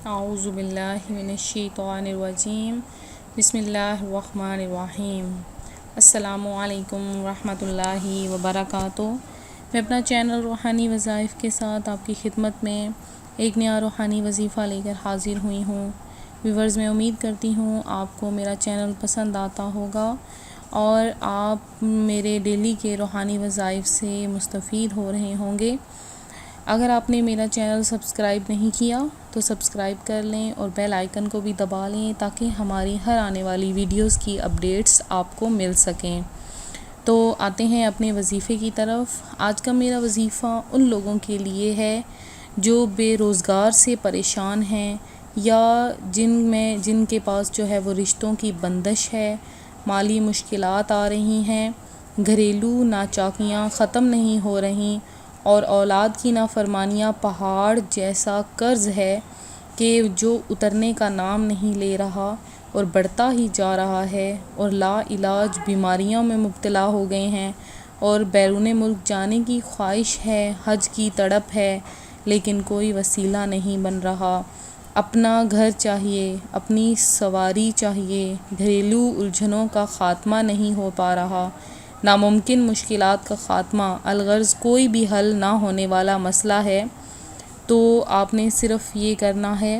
اعوذ باللہ من الشیطان الرجیم بسم اللہ الرحمن الرحیم۔ السلام علیکم ورحمۃ اللہ وبرکاتہ۔ میں اپنا چینل روحانی وظائف کے ساتھ آپ کی خدمت میں ایک نیا روحانی وظیفہ لے کر حاضر ہوئی ہوں۔ ویورز، میں امید کرتی ہوں آپ کو میرا چینل پسند آتا ہوگا اور آپ میرے ڈیلی کے روحانی وظائف سے مستفید ہو رہے ہوں گے۔ اگر آپ نے میرا چینل سبسکرائب نہیں کیا تو سبسکرائب کر لیں اور بیل آئیکن کو بھی دبا لیں تاکہ ہماری ہر آنے والی ویڈیوز کی اپڈیٹس آپ کو مل سکیں۔ تو آتے ہیں اپنے وظیفے کی طرف۔ آج کا میرا وظیفہ ان لوگوں کے لیے ہے جو بے روزگار سے پریشان ہیں یا جن کے پاس جو ہے وہ رشتوں کی بندش ہے، مالی مشکلات آ رہی ہیں، گھریلو ناچاکیاں ختم نہیں ہو رہیں اور اولاد کی نافرمانیاں پہاڑ جیسا قرض ہے کہ جو اترنے کا نام نہیں لے رہا اور بڑھتا ہی جا رہا ہے، اور لا علاج بیماریوں میں مبتلا ہو گئے ہیں اور بیرون ملک جانے کی خواہش ہے، حج کی تڑپ ہے، لیکن کوئی وسیلہ نہیں بن رہا۔ اپنا گھر چاہیے، اپنی سواری چاہیے، گھریلو الجھنوں کا خاتمہ نہیں ہو پا رہا، ناممکن مشکلات کا خاتمہ، الغرض کوئی بھی حل نہ ہونے والا مسئلہ ہے۔ تو آپ نے صرف یہ کرنا ہے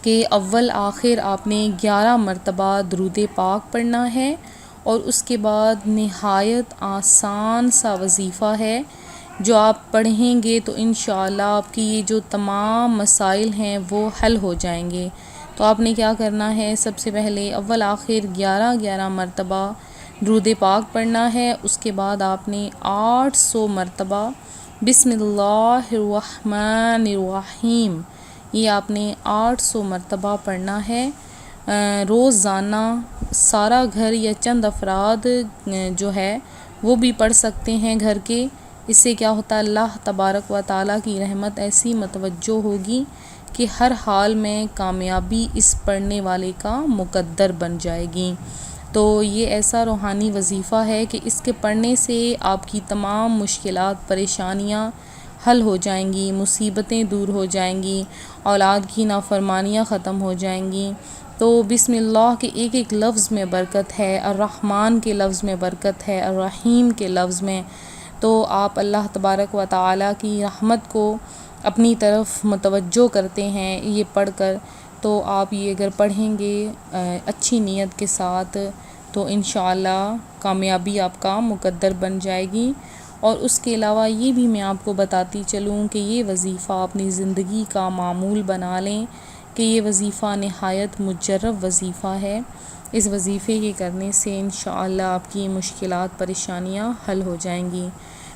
کہ اول آخر آپ نے 11 مرتبہ درود پاک پڑھنا ہے، اور اس کے بعد نہایت آسان سا وظیفہ ہے جو آپ پڑھیں گے تو انشاءاللہ آپ کی یہ جو تمام مسائل ہیں وہ حل ہو جائیں گے۔ تو آپ نے کیا کرنا ہے، سب سے پہلے اول آخر 11 مرتبہ درود پاک پڑھنا ہے۔ اس کے بعد آپ نے 800 مرتبہ بسم اللہ الرحمن الرحیم، یہ آپ نے 800 مرتبہ پڑھنا ہے۔ روزانہ سارا گھر یا چند افراد جو ہے وہ بھی پڑھ سکتے ہیں گھر کے۔ اس سے کیا ہوتا ہے، اللہ تبارک و تعالیٰ کی رحمت ایسی متوجہ ہوگی کہ ہر حال میں کامیابی اس پڑھنے والے کا مقدر بن جائے گی۔ تو یہ ایسا روحانی وظیفہ ہے کہ اس کے پڑھنے سے آپ کی تمام مشکلات، پریشانیاں حل ہو جائیں گی، مصیبتیں دور ہو جائیں گی، اولاد کی نافرمانیاں ختم ہو جائیں گی۔ تو بسم اللہ کے ایک ایک لفظ میں برکت ہے، الرحمن کے لفظ میں برکت ہے، الرحیم کے لفظ میں۔ تو آپ اللہ تبارک و تعالیٰ کی رحمت کو اپنی طرف متوجہ کرتے ہیں یہ پڑھ کر۔ تو آپ یہ اگر پڑھیں گے اچھی نیت کے ساتھ تو انشاءاللہ کامیابی آپ کا مقدر بن جائے گی۔ اور اس کے علاوہ یہ بھی میں آپ کو بتاتی چلوں کہ یہ وظیفہ اپنی زندگی کا معمول بنا لیں کہ یہ وظیفہ نہایت مجرب وظیفہ ہے۔ اس وظیفے کے کرنے سے انشاءاللہ آپ کی مشکلات، پریشانیاں حل ہو جائیں گی۔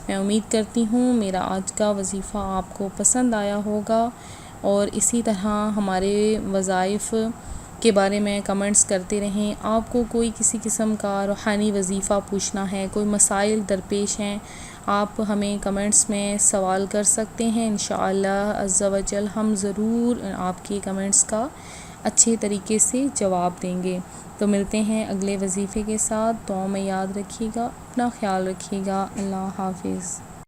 میں امید کرتی ہوں میرا آج کا وظیفہ آپ کو پسند آیا ہوگا، اور اسی طرح ہمارے وظائف کے بارے میں کمنٹس کرتے رہیں۔ آپ کو کوئی کسی قسم کا روحانی وظیفہ پوچھنا ہے، کوئی مسائل درپیش ہیں، آپ ہمیں کمنٹس میں سوال کر سکتے ہیں۔ انشاءاللہ عز و جل ہم ضرور آپ کے کمنٹس کا اچھے طریقے سے جواب دیں گے۔ تو ملتے ہیں اگلے وظیفے کے ساتھ۔ دعاؤں میں یاد رکھیے گا، اپنا خیال رکھیے گا۔ اللہ حافظ۔